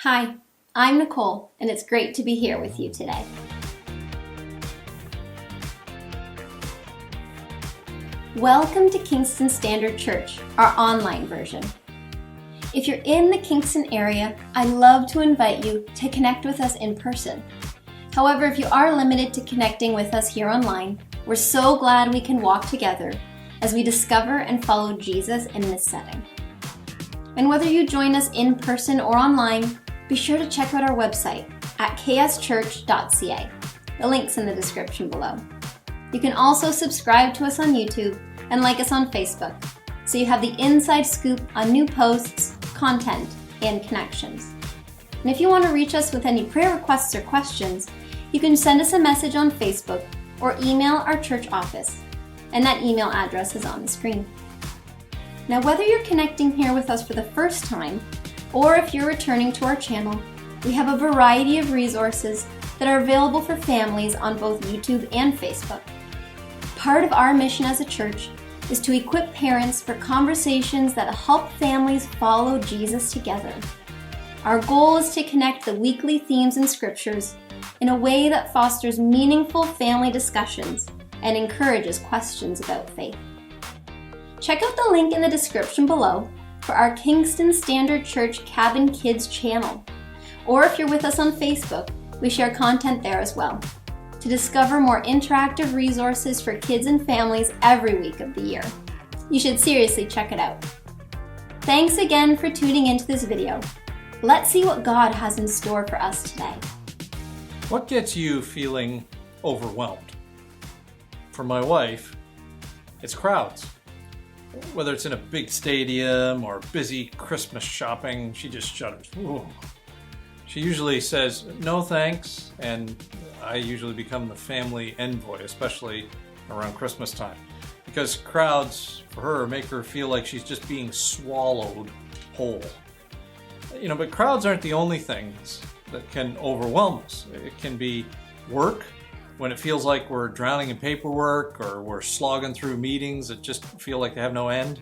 Hi, I'm Nicole, and it's great to be here with you today. Welcome to Kingston Standard Church, our online version. If you're in the Kingston area, I'd love to invite you to connect with us in person. However, if you are limited to connecting with us here online, we're so glad we can walk together as we discover and follow Jesus in this setting. And whether you join us in person or online, be sure to check out our website at kschurch.ca. The link's in the description below. You can also subscribe to us on YouTube and like us on Facebook, so you have the inside scoop on new posts, content, and connections. And if you want to reach us with any prayer requests or questions, you can send us a message on Facebook or email our church office, and that email address is on the screen. Now, whether you're connecting here with us for the first time, or if you're returning to our channel, we have a variety of resources that are available for families on both YouTube and Facebook. Part of our mission as a church is to equip parents for conversations that help families follow Jesus together. Our goal is to connect the weekly themes and scriptures in a way that fosters meaningful family discussions and encourages questions about faith. Check out the link in the description below for our Kingston Standard Church Cabin Kids channel. Or if you're with us on Facebook, we share content there as well, to discover more interactive resources for kids and families every week of the year. You should seriously check it out. Thanks again for tuning into this video. Let's see what God has in store for us today. What gets you feeling overwhelmed? For my wife, it's crowds. Whether it's in a big stadium or busy Christmas shopping, she just shudders. Ooh. She usually says, no thanks, and I usually become the family envoy, especially around Christmas time. Because crowds, for her, make her feel like she's just being swallowed whole. But crowds aren't the only things that can overwhelm us. It can be work, when it feels like we're drowning in paperwork or we're slogging through meetings that just feel like they have no end.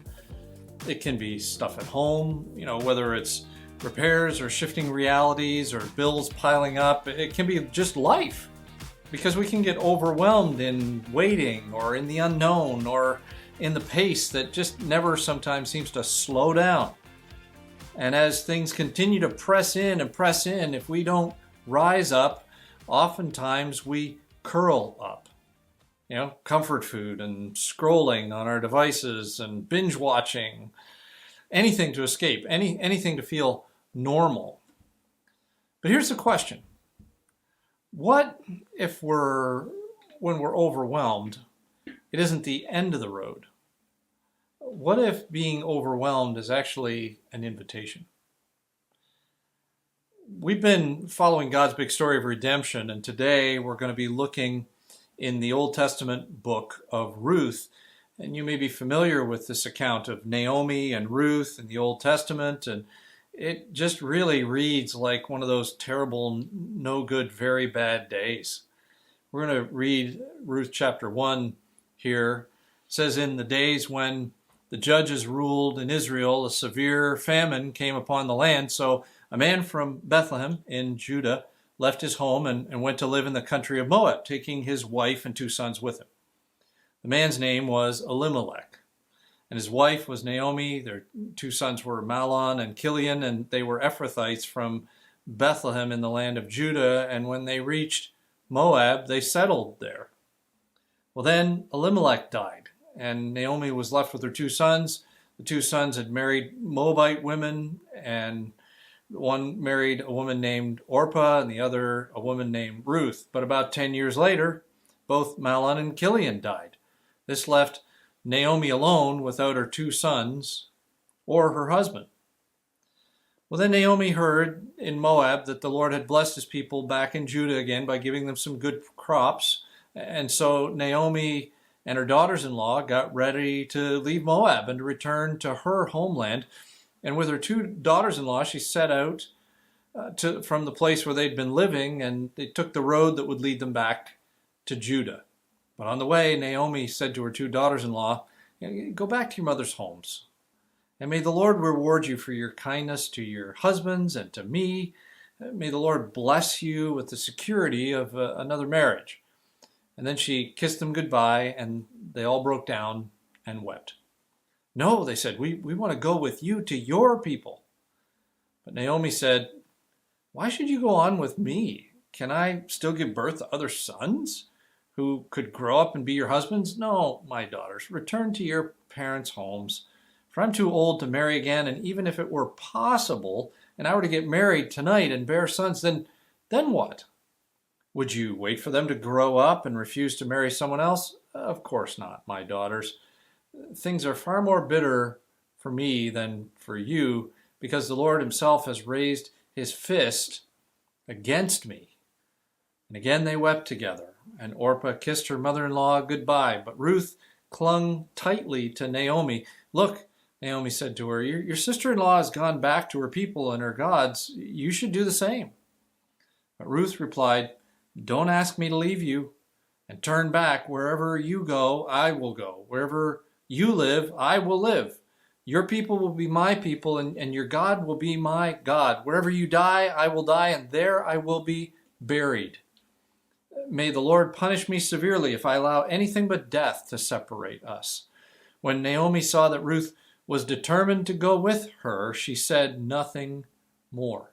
It can be stuff at home, whether it's repairs or shifting realities or bills piling up. It can be just life, because we can get overwhelmed in waiting or in the unknown or in the pace that just never sometimes seems to slow down. And as things continue to press in, if we don't rise up, oftentimes we curl up. Comfort food and scrolling on our devices and binge watching, anything to escape, anything to feel normal. But here's the question. What if when we're overwhelmed, it isn't the end of the road? What if being overwhelmed is actually an invitation? We've been following God's big story of redemption, and today we're going to be looking in the Old Testament book of Ruth. And you may be familiar with this account of Naomi and Ruth in the Old Testament, and it just really reads like one of those terrible, no good, very bad days. We're going to read Ruth chapter 1 here. It says, in the days when the judges ruled in Israel, a severe famine came upon the land, so a man from Bethlehem in Judah left his home and went to live in the country of Moab, taking his wife and 2 sons with him. The man's name was Elimelech, and his wife was Naomi. Their 2 sons were Mahlon and Chilion, and they were Ephrathites from Bethlehem in the land of Judah, and when they reached Moab, they settled there. Well, then Elimelech died, and Naomi was left with her 2 sons. The 2 sons had married Moabite women, and one married a woman named Orpah and the other a woman named Ruth. But about 10 years later, both Mahlon and Chilion died. This left Naomi alone without her 2 sons or her husband. Well, then Naomi heard in Moab that the Lord had blessed his people back in Judah again by giving them some good crops. And so Naomi and her daughters-in-law got ready to leave Moab and to return to her homeland. And with her 2 daughters-in-law, she set out from the place where they'd been living, and they took the road that would lead them back to Judah. But on the way, Naomi said to her 2 daughters-in-law, go back to your mother's homes, and may the Lord reward you for your kindness to your husbands and to me, May the Lord bless you with the security of another marriage." And then she kissed them goodbye, and they all broke down and wept. "No," they said, we want to go with you to your people." But Naomi said, "Why should you go on with me? Can I still give birth to other sons who could grow up and be your husbands? No, my daughters, return to your parents' homes, for I'm too old to marry again, and even if it were possible and I were to get married tonight and bear sons, then what? Would you wait for them to grow up and refuse to marry someone else? Of course not, my daughters. Things are far more bitter for me than for you, because the Lord himself has raised his fist against me." And again they wept together, and Orpah kissed her mother-in-law goodbye, but Ruth clung tightly to Naomi. "Look," Naomi said to her, your sister-in-law has gone back to her people and her gods. You should do the same." But Ruth replied, "Don't ask me to leave you and turn back. Wherever you go, I will go. Wherever you live, I will live. Your people will be my people, and your God will be my God. Wherever you die, I will die, and there I will be buried. May the Lord punish me severely if I allow anything but death to separate us." When Naomi saw that Ruth was determined to go with her, she said nothing more.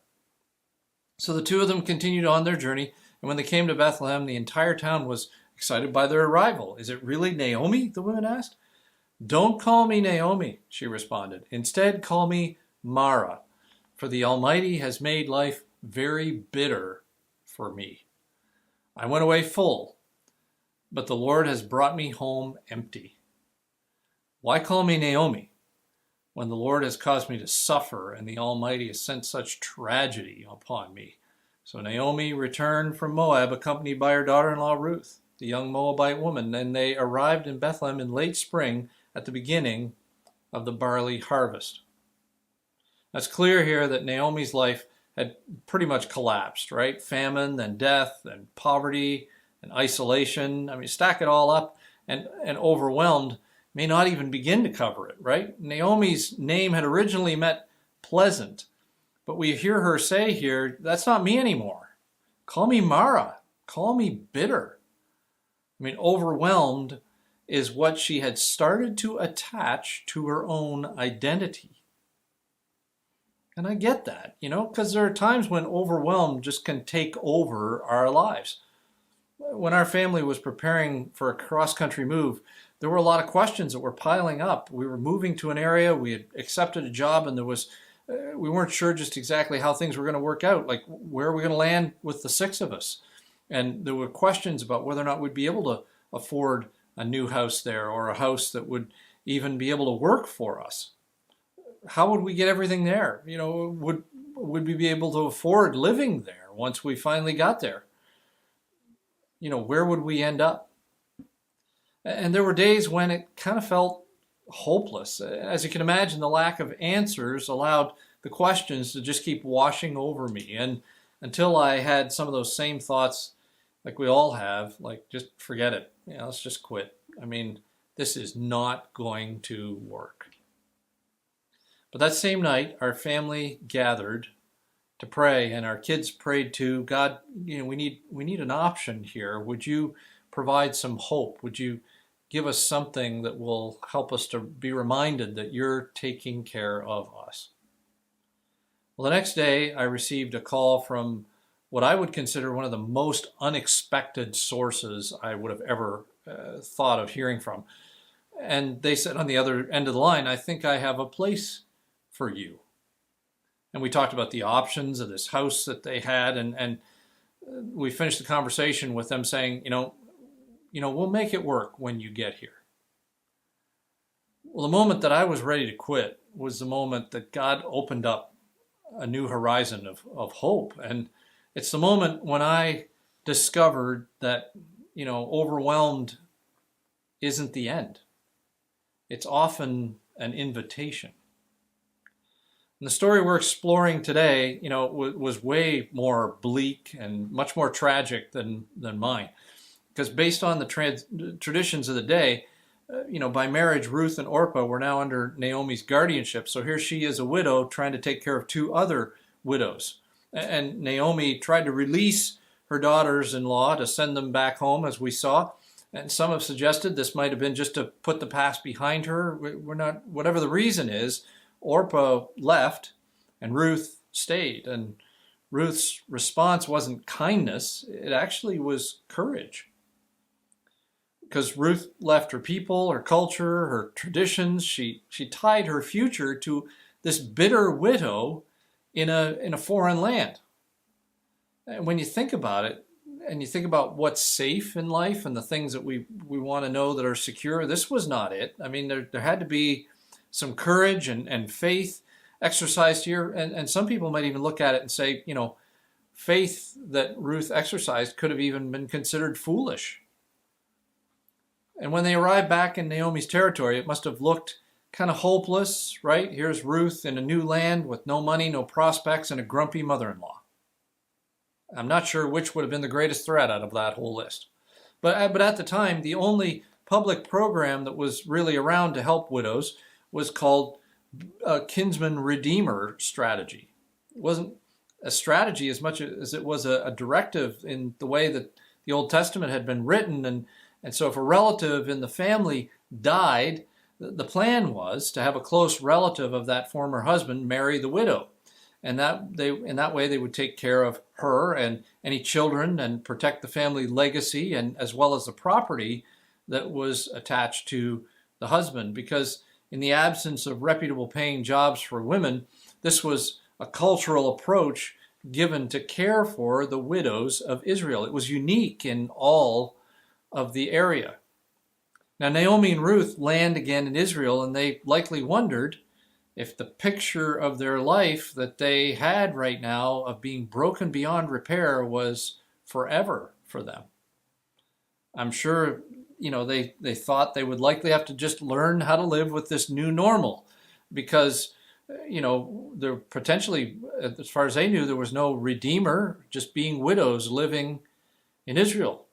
So the two of them continued on their journey, and when they came to Bethlehem, the entire town was excited by their arrival. "Is it really Naomi?" the women asked. "Don't call me Naomi," she responded. "Instead, call me Mara, for the Almighty has made life very bitter for me. I went away full, but the Lord has brought me home empty. Why call me Naomi when the Lord has caused me to suffer and the Almighty has sent such tragedy upon me?" So Naomi returned from Moab, accompanied by her daughter-in-law Ruth, the young Moabite woman, and they arrived in Bethlehem in late spring at the beginning of the barley harvest. It's clear here that Naomi's life had pretty much collapsed, right? Famine, then death, then poverty, and isolation. I mean, stack it all up, and overwhelmed may not even begin to cover it, right? Naomi's name had originally meant pleasant, but we hear her say here, that's not me anymore. Call me Mara. Call me bitter. I mean, overwhelmed is what she had started to attach to her own identity. And I get that, because there are times when overwhelmed just can take over our lives. When our family was preparing for a cross-country move, there were a lot of questions that were piling up. We were moving to an area, we had accepted a job, and we weren't sure just exactly how things were going to work out. Like, where are we going to land with the six of us? And there were questions about whether or not we'd be able to afford a new house there, or a house that would even be able to work for us. How would we get everything there? Would we be able to afford living there once we finally got there? Where would we end up? And there were days when it kind of felt hopeless. As you can imagine, the lack of answers allowed the questions to just keep washing over me. And until I had some of those same thoughts, like we all have, like, just forget it. Let's just quit. I mean, this is not going to work. But that same night, our family gathered to pray, and our kids prayed too. God, we need an option here. Would you provide some hope? Would you give us something that will help us to be reminded that you're taking care of us? Well, the next day, I received a call from what I would consider one of the most unexpected sources I would have ever thought of hearing from. And they said on the other end of the line, "I think I have a place for you." And we talked about the options of this house that they had, and we finished the conversation with them saying, we'll make it work when you get here. Well, the moment that I was ready to quit was the moment that God opened up a new horizon of hope. And it's the moment when I discovered that, overwhelmed isn't the end. It's often an invitation. And the story we're exploring today, was way more bleak and much more tragic than mine. Because based on the traditions of the day, by marriage, Ruth and Orpah were now under Naomi's guardianship. So here she is, a widow, trying to take care of two other widows. And Naomi tried to release her daughters-in-law to send them back home, as we saw. And some have suggested this might have been just to put the past behind her. We're not, whatever the reason is, Orpah left and Ruth stayed. And Ruth's response wasn't kindness, it actually was courage. Because Ruth left her people, her culture, her traditions. She tied her future to this bitter widow in a foreign land. And when you think about it, and you think about what's safe in life and the things that we want to know that are secure, this was not it. I mean, there had to be some courage and faith exercised here. And some people might even look at it and say, faith that Ruth exercised could have even been considered foolish. And when they arrived back in Naomi's territory, it must have looked kind of hopeless, right? Here's Ruth in a new land with no money, no prospects, and a grumpy mother-in-law. I'm not sure which would have been the greatest threat out of that whole list. But at the time, the only public program that was really around to help widows was called a kinsman redeemer strategy. It wasn't a strategy as much as it was a directive in the way that the Old Testament had been written. And so if a relative in the family died, the plan was to have a close relative of that former husband marry the widow. And in that way they would take care of her and any children and protect the family legacy and as well as the property that was attached to the husband. Because in the absence of reputable paying jobs for women, this was a cultural approach given to care for the widows of Israel. It was unique in all of the area. Now Naomi and Ruth land again in Israel, and they likely wondered if the picture of their life that they had right now of being broken beyond repair was forever for them. I'm sure, they thought they would likely have to just learn how to live with this new normal because, there potentially, as far as they knew, there was no redeemer, just being widows living in Israel.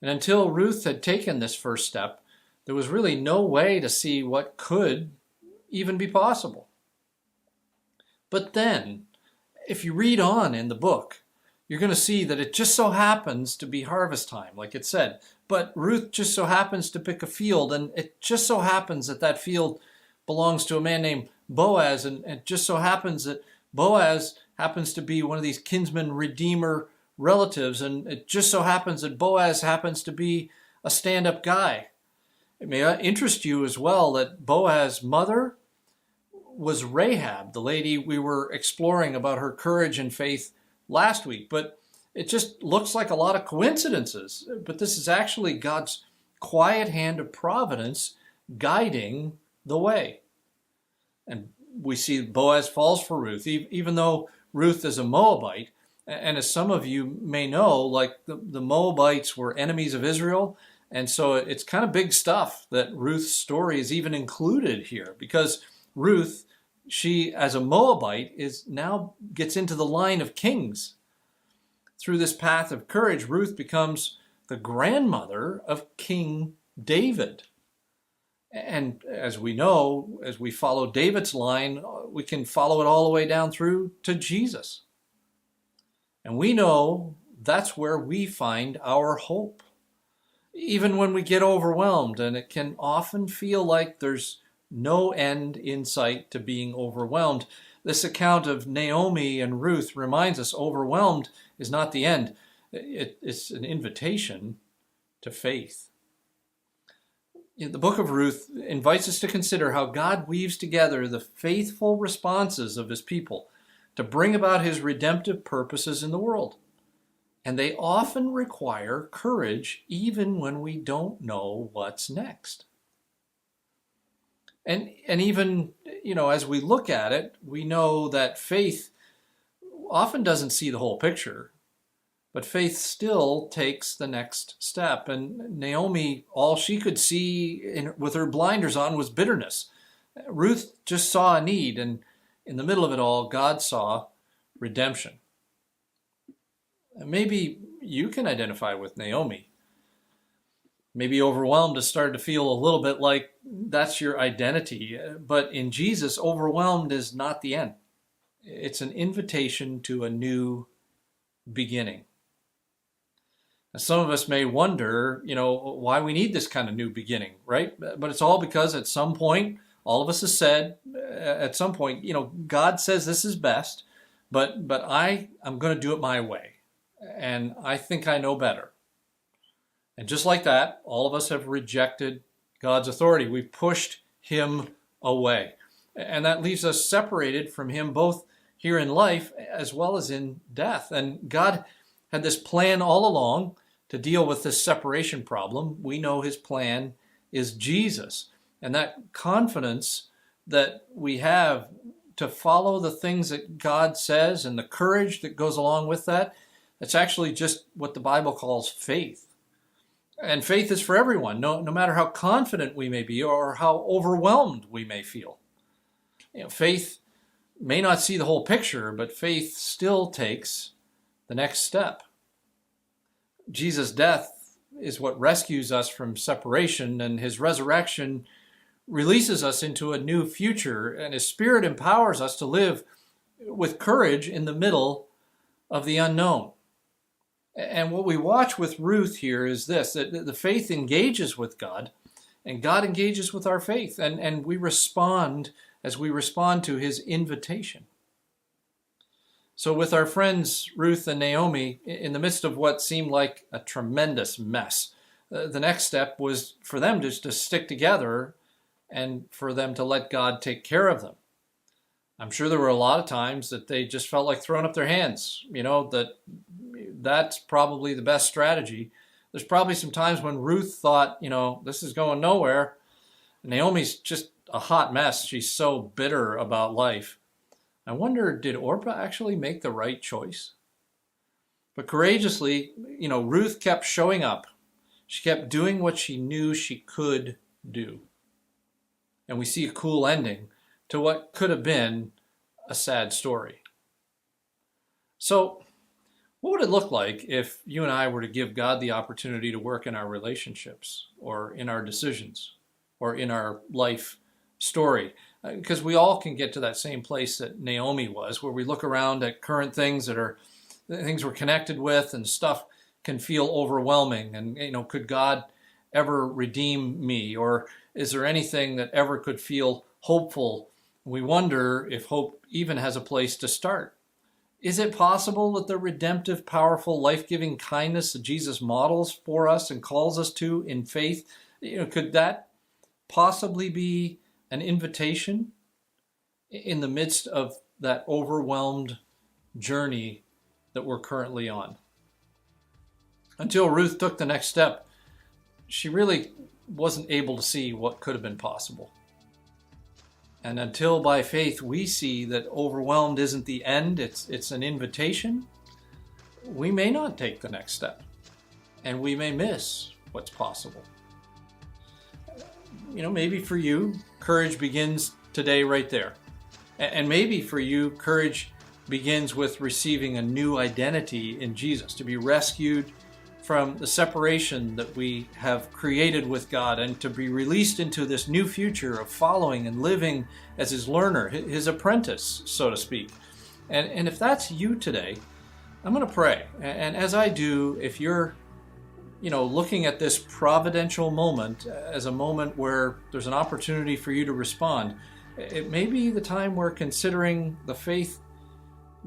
And until Ruth had taken this first step, there was really no way to see what could even be possible. But then, if you read on in the book, you're going to see that it just so happens to be harvest time, like it said. But Ruth just so happens to pick a field, and it just so happens that that field belongs to a man named Boaz, and it just so happens that Boaz happens to be one of these kinsman redeemer relatives, and it just so happens that Boaz happens to be a stand-up guy. It may interest you as well that Boaz's mother was Rahab, the lady we were exploring about her courage and faith last week. But it just looks like a lot of coincidences. But this is actually God's quiet hand of providence guiding the way. And we see Boaz falls for Ruth, even though Ruth is a Moabite. And as some of you may know, like the Moabites were enemies of Israel. And so it's kind of big stuff that Ruth's story is even included here, because Ruth, she as a Moabite now gets into the line of kings. Through this path of courage, Ruth becomes the grandmother of King David. And as we know, as we follow David's line, we can follow it all the way down through to Jesus. And we know that's where we find our hope. Even when we get overwhelmed, and it can often feel like there's no end in sight to being overwhelmed. This account of Naomi and Ruth reminds us overwhelmed is not the end. It's an invitation to faith. The book of Ruth invites us to consider how God weaves together the faithful responses of his people to bring about his redemptive purposes in the world. And they often require courage even when we don't know what's next. And even, as we look at it, we know that faith often doesn't see the whole picture, but faith still takes the next step. And Naomi, all she could see with her blinders on was bitterness. Ruth just saw a need, and in the middle of it all, God saw redemption. Maybe you can identify with Naomi. Maybe overwhelmed has started to feel a little bit like that's your identity. But in Jesus, overwhelmed is not the end. It's an invitation to a new beginning. Now, some of us may wonder, why we need this kind of new beginning, right? But it's all because at some point, all of us have said, at some point, God says this is best, but I'm going to do it my way. And I think I know better. And just like that, all of us have rejected God's authority. We've pushed him away. And that leaves us separated from him both here in life as well as in death. And God had this plan all along to deal with this separation problem. We know his plan is Jesus. And that confidence that we have to follow the things that God says and the courage that goes along with that, it's actually just what the Bible calls faith. And faith is for everyone, no matter how confident we may be or how overwhelmed we may feel. Faith may not see the whole picture, but faith still takes the next step. Jesus' death is what rescues us from separation, and his resurrection releases us into a new future, and his Spirit empowers us to live with courage in the middle of the unknown. And what we watch with Ruth here is this, that the faith engages with God, and God engages with our faith, and we respond as we respond to his invitation. So with our friends Ruth and Naomi, in the midst of what seemed like a tremendous mess, the next step was for them just to stick together and for them to let God take care of them. I'm sure there were a lot of times that they just felt like throwing up their hands, that's probably the best strategy. There's probably some times when Ruth thought, this is going nowhere. Naomi's just a hot mess. She's so bitter about life. I wonder, did Orpah actually make the right choice? But courageously, Ruth kept showing up. She kept doing what she knew she could do. And we see a cool ending to what could have been a sad story. So, what would it look like if you and I were to give God the opportunity to work in our relationships or in our decisions or in our life story? Because we all can get to that same place that Naomi was, where we look around at current things that are things we're connected with, and stuff can feel overwhelming. And, could God ever redeem me? Or is there anything that ever could feel hopeful? We wonder if hope even has a place to start. Is it possible that the redemptive, powerful, life-giving kindness that Jesus models for us and calls us to in faith, could that possibly be an invitation in the midst of that overwhelmed journey that we're currently on? Until Ruth took the next step, she really wasn't able to see what could have been possible. And until by faith we see that overwhelmed isn't the end, it's an invitation, we may not take the next step. And we may miss what's possible. Maybe for you, courage begins today right there. And maybe for you, courage begins with receiving a new identity in Jesus, to be rescued from the separation that we have created with God and to be released into this new future of following and living as his learner, his apprentice, so to speak. And if that's you today, I'm going to pray. And as I do, if you're looking at this providential moment as a moment where there's an opportunity for you to respond, it may be the time where considering the faith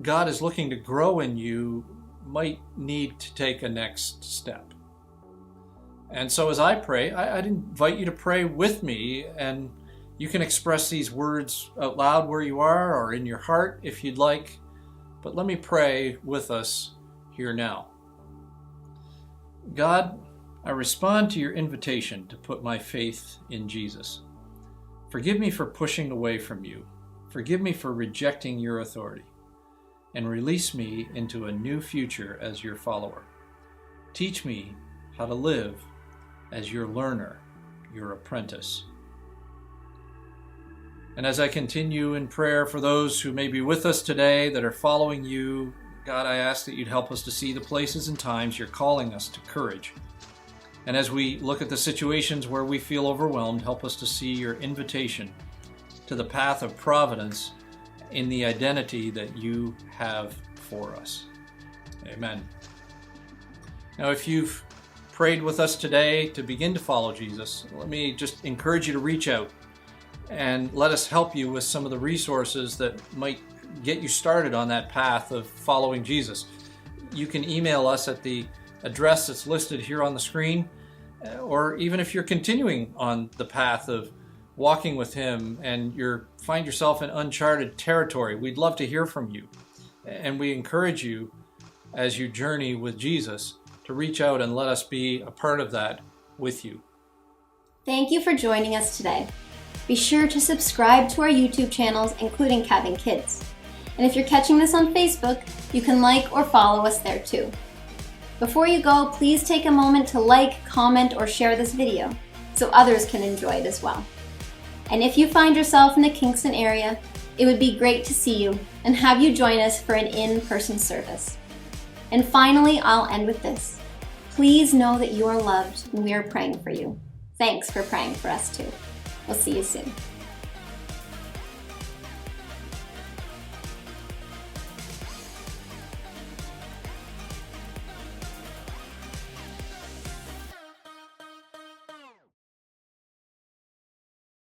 God is looking to grow in you might need to take a next step. And so as I pray, I'd invite you to pray with me, and you can express these words out loud where you are or in your heart if you'd like. But let me pray with us here now. God, I respond to your invitation to put my faith in Jesus. Forgive me for pushing away from you. Forgive me for rejecting your authority. And release me into a new future as your follower. Teach me how to live as your learner, your apprentice. And as I continue in prayer for those who may be with us today that are following you, God, I ask that you'd help us to see the places and times you're calling us to courage. And as we look at the situations where we feel overwhelmed, help us to see your invitation to the path of providence in the identity that you have for us. Amen. Now, if you've prayed with us today to begin to follow Jesus, let me just encourage you to reach out and let us help you with some of the resources that might get you started on that path of following Jesus. You can email us at the address that's listed here on the screen, or even if you're continuing on the path of walking with Him and find yourself in uncharted territory, we'd love to hear from you. And we encourage you as you journey with Jesus to reach out and let us be a part of that with you. Thank you for joining us today. Be sure to subscribe to our YouTube channels, including Cabin Kids. And if you're catching this on Facebook, you can like or follow us there too. Before you go, please take a moment to like, comment, or share this video so others can enjoy it as well. And if you find yourself in the Kingston area, it would be great to see you and have you join us for an in-person service. And finally, I'll end with this. Please know that you are loved and we are praying for you. Thanks for praying for us too. We'll see you soon.